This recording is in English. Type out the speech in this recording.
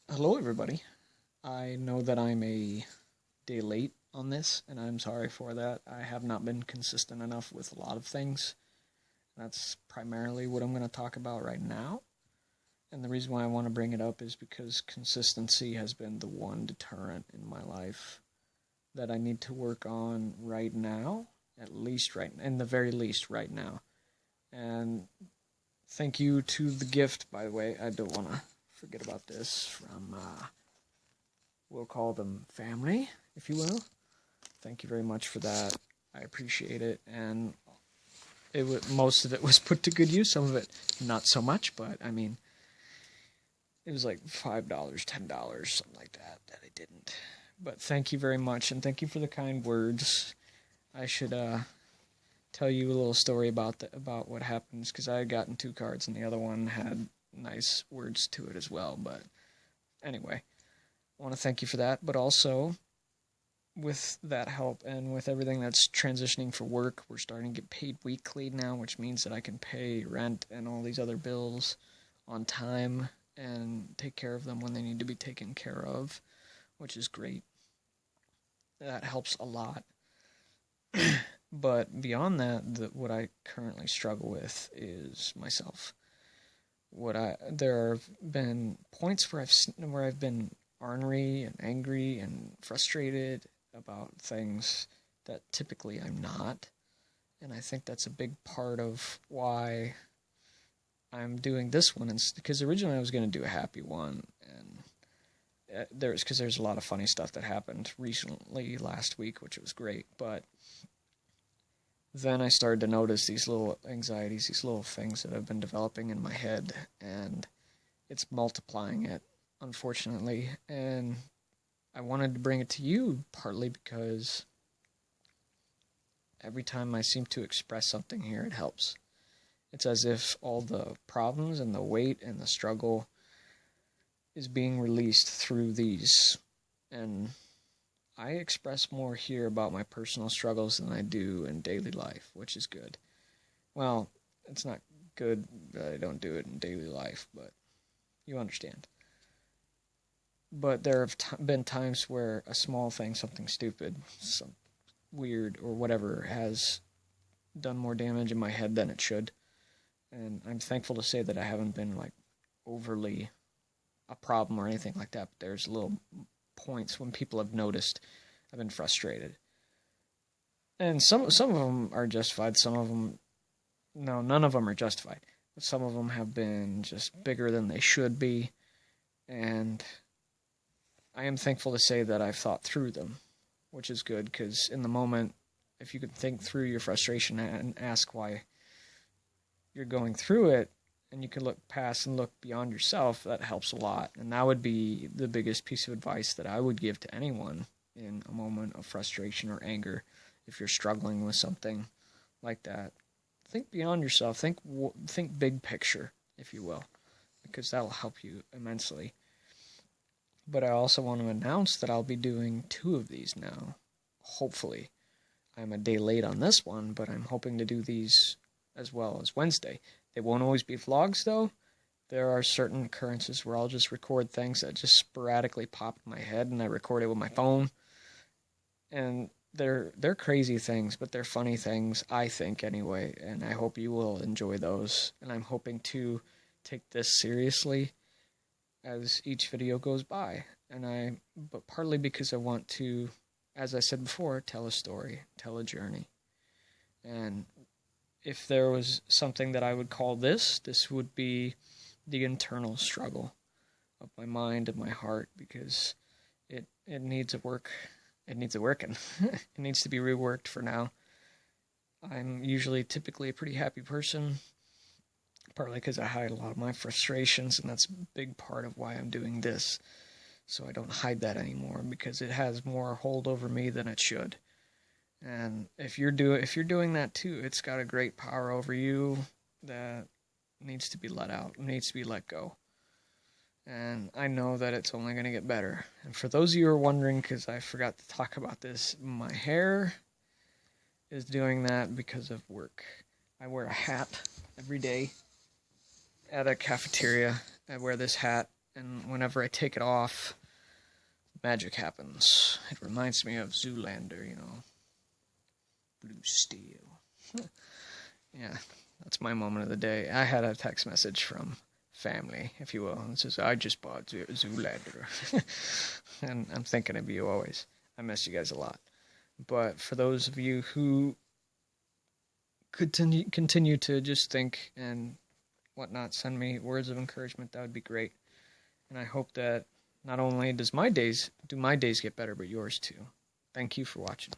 Hello, everybody. I know that I'm a day late on this, and I'm sorry for that. I have not been consistent enough with a lot of things. That's primarily what I'm going to talk about right now. And the reason why I want to bring it up is because consistency has been the one deterrent in my life that I need to work on right now, at least in the very least right now. And thank you to the gift, by the way. I don't want to forget about this from we'll call them family, if you will. Thank you very much for that. I appreciate it, and most of it was put to good use. Some of it not so much, but I mean, it was like $5, $10, something like that I didn't. But thank you very much, and thank you for the kind words. I should tell you a little story about what happens, because I had gotten two cards, and the other one had nice words to it as well. But anyway, I want to thank you for that, but also with that help and with everything that's transitioning for work, we're starting to get paid weekly now, which means that I can pay rent and all these other bills on time and take care of them when they need to be taken care of, which is great. That helps a lot. But beyond that, what I currently struggle with is myself. There have been points where I've been ornery and angry and frustrated about things that typically I'm not. And I think that's a big part of why I'm doing this one. Because originally I was going to do a happy one, and there's a lot of funny stuff that happened recently last week, which was great. But then I started to notice these little anxieties, these little things that have been developing in my head, and it's multiplying it, unfortunately. And I wanted to bring it to you partly because every time I seem to express something here, it helps. It's as if all the problems and the weight and the struggle is being released through these. And I express more here about my personal struggles than I do in daily life, which is good. Well, it's not good that I don't do it in daily life, but you understand. But there have been times where a small thing, something stupid, some weird or whatever, has done more damage in my head than it should. And I'm thankful to say that I haven't been like overly a problem or anything like that. But there's little points when people have noticed I've been frustrated. And some of them are justified. Some of them, no, none of them are justified. But some of them have been just bigger than they should be. And I am thankful to say that I've thought through them, which is good, because in the moment, if you could think through your frustration and ask why you're going through it, and you can look past and look beyond yourself, that helps a lot. And that would be the biggest piece of advice that I would give to anyone in a moment of frustration or anger. If you're struggling with something like that, think beyond yourself. Think big picture, if you will, because that'll help you immensely. But I also want to announce that I'll be doing 2 of these now. Hopefully. I'm a day late on this one, but I'm hoping to do these as well as Wednesday. They won't always be vlogs, though. There are certain occurrences where I'll just record things that just sporadically pop in my head, and I record it with my phone. And they're crazy things, but they're funny things, I think, anyway, and I hope you will enjoy those. And I'm hoping to take this seriously as each video goes by. But partly because I want to, as I said before, tell a story, tell a journey. And if there was something that I would call this would be the internal struggle of my mind and my heart, because it needs a work. It needs a working. It needs to be reworked for now. I'm typically a pretty happy person, partly because I hide a lot of my frustrations, and that's a big part of why I'm doing this. So I don't hide that anymore, because it has more hold over me than it should. And if you're doing that too, it's got a great power over you that needs to be let out, needs to be let go. And I know that it's only going to get better. And for those of you who are wondering, because I forgot to talk about this, my hair is doing that because of work. I wear a hat every day at a cafeteria. I wear this hat and whenever I take it off, magic happens. It reminds me of Zoolander, Blue Steel. Yeah, that's my moment of the day. I had a text message from family, if you will. It says, I just bought Zoolander. And I'm thinking of you always. I miss you guys a lot. But for those of you who continue to just think and whatnot, send me words of encouragement. That would be great. And I hope that not only do my days get better, but yours too. Thank you for watching.